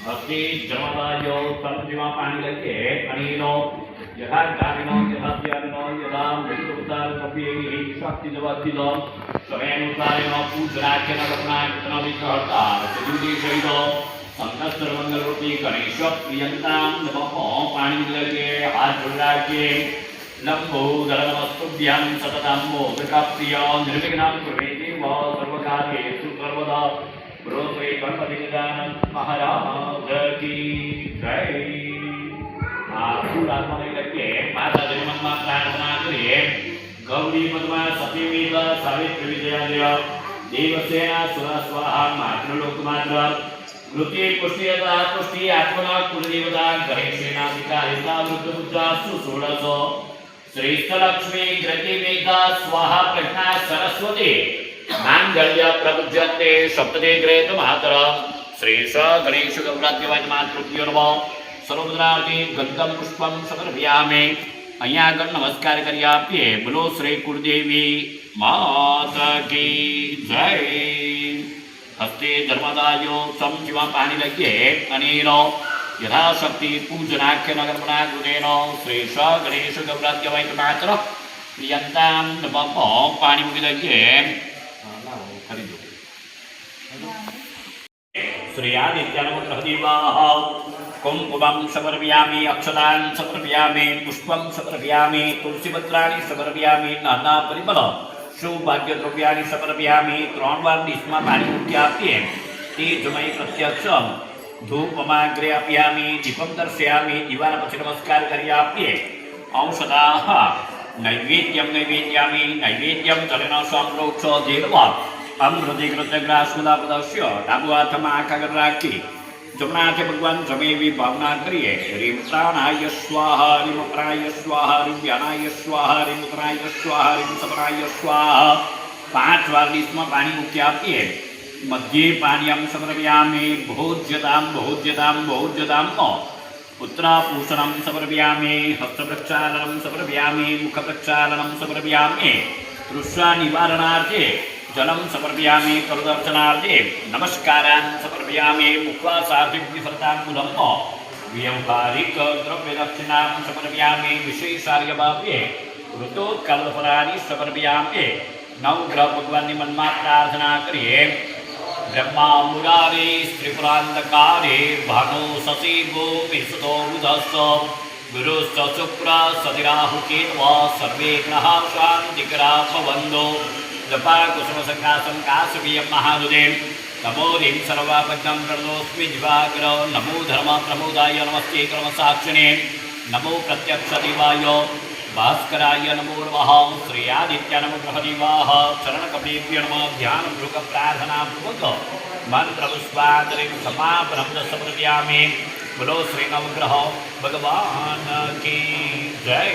भक्ति जन्मदायो संजीवा पानी लगे अनिलो यथा कारिनो यथा ज्ञानिनो यथा मृत्युदार कपियेहि शक्ति जवतिलो स्वयंसारिनो पूजनाख्य नगरना कितना विचारता सजुदी शैलो संकष्ट मंगल रूपी गणेश प्रियंतां नमः पानी लगे हाथ जोड़ा के नमो धर्मस्तुभ्यं सततं मोदकप्रिय निर्विघ्नं कुर्वेति व सर्वकार्येषु सर्वदा बोलो श्री गणपति गजानन महाराज की जय। पूरा समय लगे माता जी मन में प्रार्थना करिए गौरी पद्मा सतीमीत सावित्री विजयादेव देवसेना सुरा स्वाहा मातृलोक मात्र कृति पुष्टियता पुष्टि आत्मना कुलदेवता गणेशेना विकारिता वृद्धपुत्रा सुषोडश श्रेष्ठलक्ष्मी ग्रतिमेधा स्वाहा प्रज्ञा सरस्वती मांगल्य प्रभुजन्ते सप्तदे ग्रेत मातर श्रेष गणेश गौराज्यवाज मातृभ्यो नमः सर्वमुद्रावती गंधम पुष्पम समर्पयामि અહીંયા આગળ નમસ્કાર કરી આપીએ બોલો શ્રી કુળદેવી માતા की जय। હસ્તે ધર્મદાયો સમ જીવા પાણી લઈએ અનેનો યથાશક્તિ પૂજનાખ્ય નગરમણા ગુદેનો શ્રેષ ગણેશ ગૌરાજ્યવાજ માત્ર પ્રિયંતાં નમઃ પાણી મૂકી દઈએ श्रेयादित्यानुग्रहदेवाः कुंकुमं समर्पयामि अक्षतां समर्पयामि पुष्पं समर्पयामि तुलसीपत्राणि समर्पयामि नाना परिमल सौभाग्यद्रव्याणि समर्पयामि 3 વાર ડીશમાં પાણી મૂકી આપીએ તે જમય પ્રત્યક્ષ ધૂપમાગ્રે આપયામિ દીપમ દર્શયામિ દીવાના પછી નમસ્કાર કરી આપીએ ઔષધાઃ નૈવેદ્યમ નૈવેદ્યામિ નૈવેદ્યમ તરેણ સંપ્રોક્ષ દેવવા અમૃતિ કૃતગ્રાસ્મદાપદસ્ય ડાબુ હાથમાં આંખ આગળ રાખી જમણા હાથે ભગવાન જમે એવી ભાવના કરીએ રીમ પ્રાણાય સ્વાહા રીમ પ્રાય સ્વાહા રીમ વ્યાનાય સ્વાહા રીમ ઉત્તરાય સ્વાહા રીમ સપરાય સ્વાહા 5 વાર ડીશમાં પાણી મૂકી આપીએ મધ્યે પાણીયમ સમર્પયામિ ભોજ્યતામ ભોજ્યતામ ભોજ્યતામ પુત્રાભૂષણમ સમર્પયામિ હસ્તપ્રક્ષાલનમ સમર્પયામિ મુખપ્રક્ષાલનમ સમર્પયામિ તૃષ્ણા નિવારણાર્થે जलम समर्पयामि करुदर्शनार्थे नमस्कारान् समर्पयामि मुखवासार्थिव्यफलताङ्गुलं व्यवहारिक द्रव्यदक्षिणां समर्पयामि विशेषार्यभाव्ये ऋतोत्कल्पफलानि समर्पयामि नवग्रह भगवानની મનમાં પ્રાર્થના કરીએ ब्रह्मा मुरारे त्रिपुरान्तकारे भानो शशि गोपिसुतो बुधश्च गुरुश्च शुक्र सतिराहु केतवः सर्वे ग्रहाः शान्तिकराः भवन्तु जपा कुसुम संकासम काशवीय महादुदे नमो ह्रीं सर्वापद्यं प्रणतोऽस्मि दिवाकर नमो धर्म प्रमोदाय नमस्ते कर्म साक्षिणे नमो प्रत्यक्ष देवाय भास्कराय नमो नमः श्रेयादित्यानुग्रहदेवाः चरणकमलेभ्यो नमः ध्यान भृग प्रार्थना पूर्वक मंत्र पुष्पांजलिं समापनं समर्पयामि बोलो श्री नवग्रह भगवान की जय।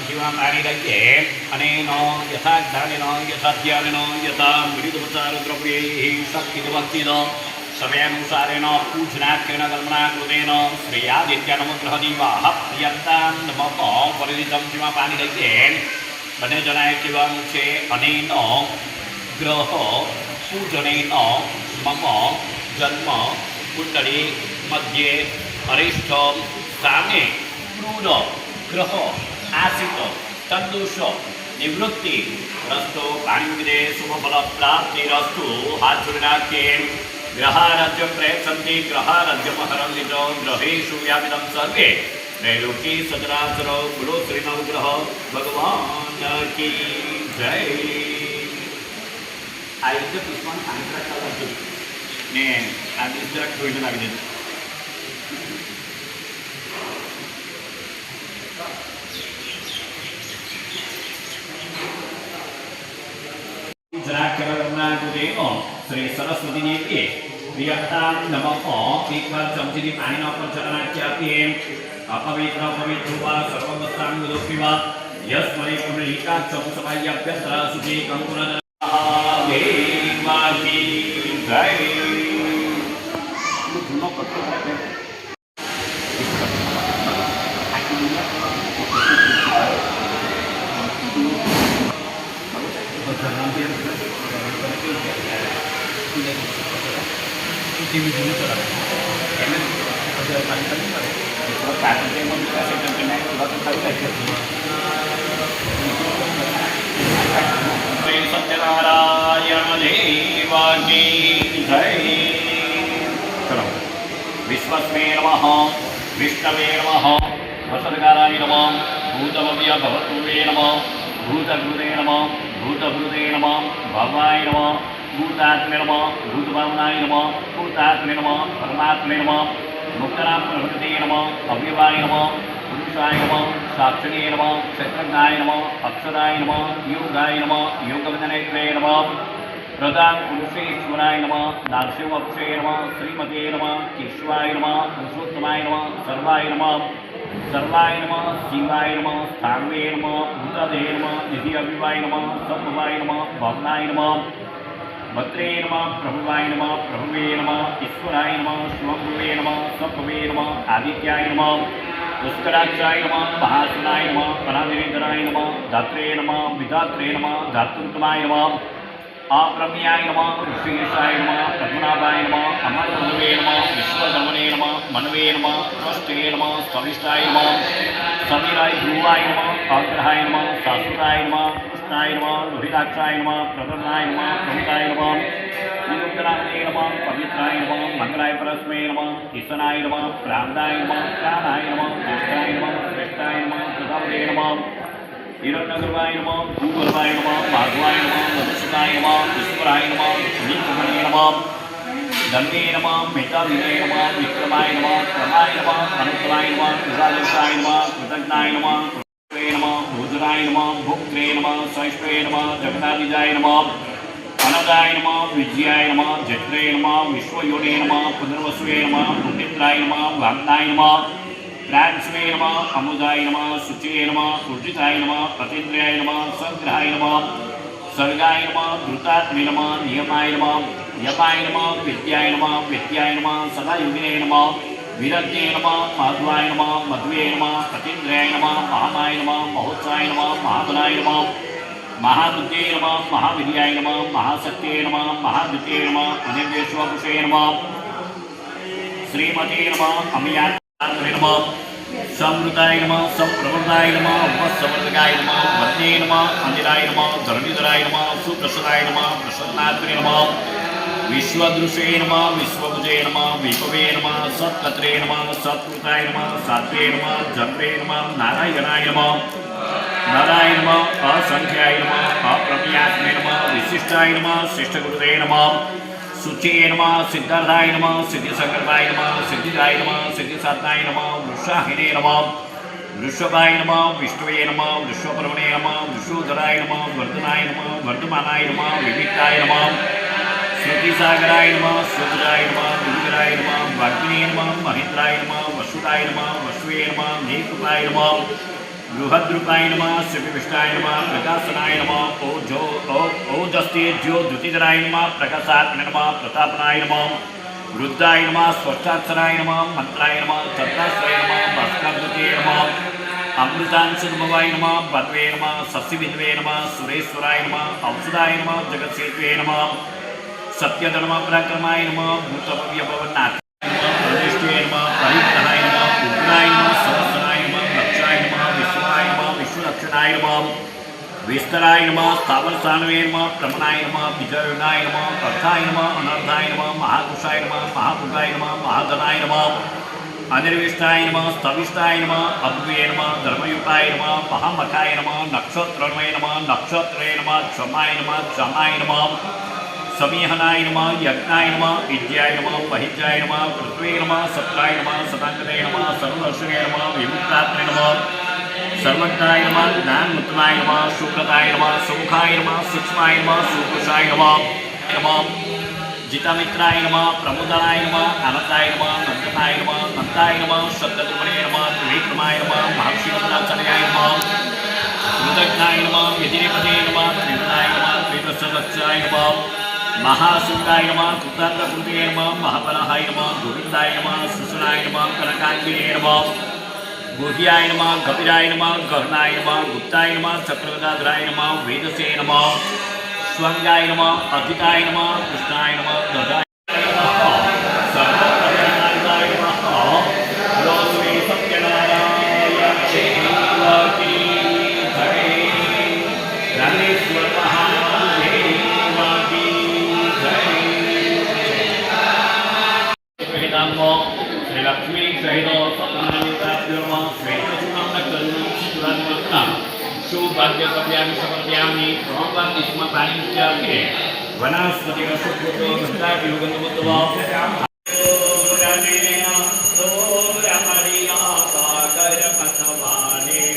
जीवा पाणी लगे अनेनो यथाज्ञानेनो यथाध्यानेनो यथा मृदुपचारद्रव्यैः शक्तिर्भक्तिनो समयानुसारेण पूजनाख्येन कर्मणा कृतेन श्रेयादित्यानुग्रहदेवाः प्रियन्तां नमः परिदितं जीवा पाणी लगे बने जनाय केवं छे अनेनो ग्रह पूजनेन मम जन्म कुंडली मध्ये अरिष्ट स्थाने क्रूर ग्रह आशित तंदुष निवृत्ति रस्तो पाणिविदे शुभफल प्राप्ति रस्तु हाथ जोड़ना के ग्रहाराज्य प्रयच्छन्ति ग्रहाराज्यम हरन्ति च ग्रहेषु व्यापितं सर्वे त्रैलोकी सचराचर गुरु श्री नवग्रह भगवान की जय। आ રીતે પુષ્પન આંતરા ચાલુ ને આ દીસરા કોઈને લાગી દે श्री सरस्वती देवी प्रियंतां नमः एक बार चमचीनी पानी पर चरणाख्याति अपवित्र पवित्र वा सर्ववस्थां गुरुपिवा यस्मै पुण्डरीकाक्षं समायभ्यंतर सुखी कंकुरदेवाकी जय। श्री सत्यनारायण देव की जय। चलो विश्वस्मै नमः, विष्णवे नमः, वसदकाराय नमः, भूतभव्य भवतुवे नमः, भूतभृते नमः, भूतभृते नमः, भवाय नमः, भूतात्मे नमः, भूतभावनाय नमः, भूतात्मे नमः, परमात्मे नमः, मुक्तनाम प्रभृते नमः, अव्यवाय नमः, पुरुषाय नमः, साक्षिणे नमः, क्षेत्रज्ञाय नमः, अक्षराय नमः, योगाय नमः, योगवदनेत्रे नमः, प्रधान पुरुषेश्वराय नमः, नारसिंहवक्षे नमः, श्रीमते नमः, केशवाय नमः, पुरुषोत्तमाय नमः, सर्वाय नमः, सर्वाय नमः, शिवाय नमः, स्थाणवे नमः, भूतदे नमः, निधि अभिवाय नमः, संभवाय नमः, भवनाय नमः, भद्रे नमः, प्रभुवाय नमः, प्रभुवे नमः, ईश्वराय नमः, शिवभुवे नमः, संभवे नमः, आदित्याय नमः, पुष्कराक्षाय नमः, महासनाय नमः, अनादिरेंद्राय नमः, धात्रे नमः, विधात्रे नमः, धातुतमाय नमः, अप्रम्याय नमः, ऋषिकेशाय नमः, पद्मनाभाय नमः, अमरबंधवे नमः, विश्वधर्मणे नमः, मनवे नमः, त्वष्टे नमः, सविष्टाय नमः, समीराय ध्रुवाय नमः, अग्रहाय नमः, शाश्वताय नमः, कृष्णाय नमः, लोहिताक्षाय नमः, प्रसन्नाय नमः, प्रमुखाय नमः, निरुक्तनामने नमः, पवित्राय नमः, मंगलाय परस्मै नमः, ईशनाय नमः, प्राणाय नमः, प्राणाय नमः, ज्येष्ठाय नमः, श्रेष्ठाय नमः, प्रथमदे नमः, हिरण्यगर्भाय नमः, भूगर्भाय नमः, भागवाय नमः, मधुसूदनाय नमः, ईश्वराय नमः, नीलकमणे नमः, धन्वे नमः, मेधाविने नमः, विक्रमाय नमः, प्रमाय नमः, अनुत्तराय नमः, कृतादेशाय नमः, कृतज्ञाय नमः, कृत्वे नमः, भूधराय नमः, भुक्त्रे नमः, सहिष्वे नमः, जगदादिजाय नमः, अनदाय नमः, विजयाय नमः, जत्रे नमः, विश्वयोने नमः, पुनर्वसुवे नमः, पुण्डित्राय नमः, वाग्नाय नमः, प्रांस्वे नमः, अमुदाय नमः, शुचे नमः, ऊर्जिताय नमः, अतीन्द्रियाय नमः, संग्रहाय नमः, सर्गाय नमः, धृतात्मे नमः, नियमाय नमः, यमाय नमः, विद्याय नमः, विद्याय नमः, सदायुगिने नमः, विरज्ञे नमः, माधवाय नमः, मध्वे नमः, अतीन्द्रियाय नमः, महामाय नमः, महोत्साय नमः, महाबलाय नमः, महाबुद्धे नमः, महाविद्याय नमः, महाशक्ते नमः, महाद्विते नमः, अनिर्देशवपुषे नमः, श्रीमते नमः, अमियात्रे नमः, समृताय नमः, संप्रवृताय नमः, उपसवर्गाय नमः, वद्ये नमः, अंजिराय नमः, धरणीधराय नमः, सुप्रसदाय नमः, प्रसन्नात्रे नमः, विश्वदृशे नमः, विश्वभुजे नमः, विभवे नमः, सत्कत्रे नमः, सत्कृताय नमः, सात्वे नमः, जन्मे नमः, नारायणाय नमः, नाराय नमः, असंख्याय नमः, अप्रमेयात्मे नमः, विशिष्टाय नमः, श्रेष्ठगुरुते नमः, शुचे नमः, सिद्धार्थाय नमः, सिद्धिसंकल्पाय नमः, सिद्धिदाय नमः, सिद्धिसात्ताय नमः, वृषाहिने नमः, वृषभाय नमः, विष्णुवे नमः, विश्वपर्वणे नमः, विश्वोधराय नमः, वर्धनाय नमः, वर्धमानाय नमः, विविक्ताय नमः, श्रुतिसागराय नमः, सुभुजाय नमः, दुर्गराय नमः, वाग्मिने नमः, महेन्द्राय नमः, वसुदाय नमः, वसुवे नमः, नीकुपाय नमः, बृहद्रूपाय नमः, शिवविष्टाय नमः, प्रकाशनाय नमः, ओजस्तेज्यो द्युतिधराय नमः, प्रकाशात्मने नमः, प्रतापनाय नमः, रुद्राय नमः, स्वस्थाक्षराय नमः, मंत्राय नमः, छत्राश्रय नमः, भास्करद्युते नमः, अमृतांशुभवाय नमः, पद्मे नमः, शशिविद्वे नमः, सुरेश्वराय नमः, औषधाय नमः, जगत्सेतवे नमः, सत्यधर्म पराक्रमाय नमः, भूतभव्यभवनाथ नमः, प्रदिष्टे नमः, परिग्रहाय नमः, उग्राय नमः, सहस्राय नमः, लक्षाय नमः, विश्वाय नमः, विश्वलक्षणाय नमः, विस्तराय नमः, स्थावरस्थानवे नमः, प्रमणाय नमः, विजयनाय नमः, अर्थाय नमः, अनर्थाय नमः, महाकुशाय नमः, महाभुगाय नमः, महाधनाय नमः, अनिर्विष्टाय नमः, स्तविष्टाय नमः, अद्वे नमः, धर्मयुक्ताय नमः, महामखाय नमः, नक्षत्रमय नमः, नक्षत्रे नमः, क्षमाय नमः, क्षमाय नमः, समीहनाय नमः, यज्ञाय नमः, विद्याय नमः, महिज्याय नमः, पृथ्वे नमः, सत्राय नमः, सतांगते नमः, सर्वदर्शने नमः, विमुक्तात्मे नमः, सर्वज्ञाय नमः, ज्ञानमुत्तमाय नमः, शुक्रताय नमः, सुमुखाय नमः, सूक्ष्माय नमः, सुपुरुषाय नमः, जितमित्राय नमः, प्रमुदाय नमः, अनताय नमः, नंदनाय नमः, नंदाय नमः, सत्यधर्मणे नमः, त्रिविक्रमाय नमः, महर्षिमंगलाचार्याय नमः, कृतज्ञाय नमः, विधिपते नमः, त्रिविदाय नमः, त्रिदशरक्षाय नमः, महासुंदाय नमः कृतान्तकृतये नमः महापराहाय नमः गोविन्दाय नमः सुसुनाय नमः कनकाङ्गिने नमः गुह्याय नमः कपिराय नमः गहनाय नमः गुप्ताय नमः चक्रगदाधराय नमः वेदसे नमः स्वंगाय नमः अजिताय नमः कृष्णाय नमः गदाय नमः सर्वकल्याणाय नमः रोस्मे सत्यनारायण की जय रामेश्वर महादेव की जय नमो श्री लक्ष्मी सहित सत्यनारायण श्वेतचूर्णं करुणं शुक्लां सौभाग्यकव्यानि समर्पयामि भगवान् स्मृतानि वनस्पति शुभ्रो भक्ताभियोगनमोत्तवा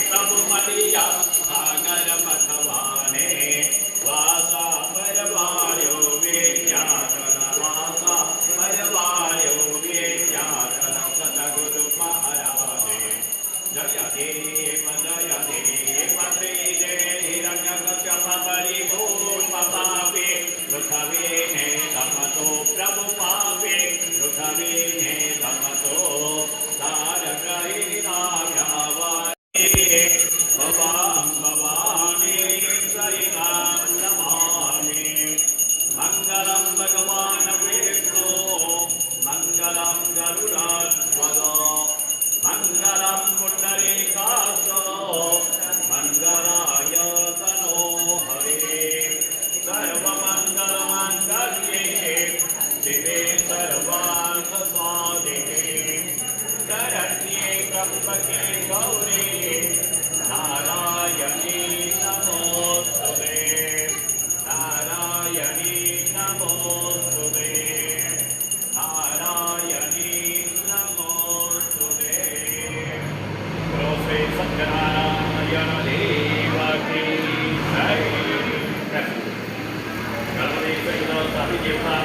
प्रभु मरिया सागर पथवाने वासा परवायो वेद्याचल वासा परवायो वेद्याचल सतगुरु महाराजे जय देव श्री जय हिरण्यकश्यप परिपूर्णपापे पृथ्वी ने दमतो प्रभु पापे पृथ्वी ने दमतो भवानी सरितां नमामि मंगलं भगवान् विष्णु मंगलं गरुडध्वज मंगलं पुण्डरीकाक्ष मंगलाय तनो हरे सर्वमंगलमांगल्ये शिवे सर्वार्थसाधिके शरण्ये त्र्यंबके गौरी नारायणी नमोस्तुते नारायणी नमोस्तुते नारायणी नमोस्तुते श्री सत्यनारायण देव की जय गणपति सहित सभी देवता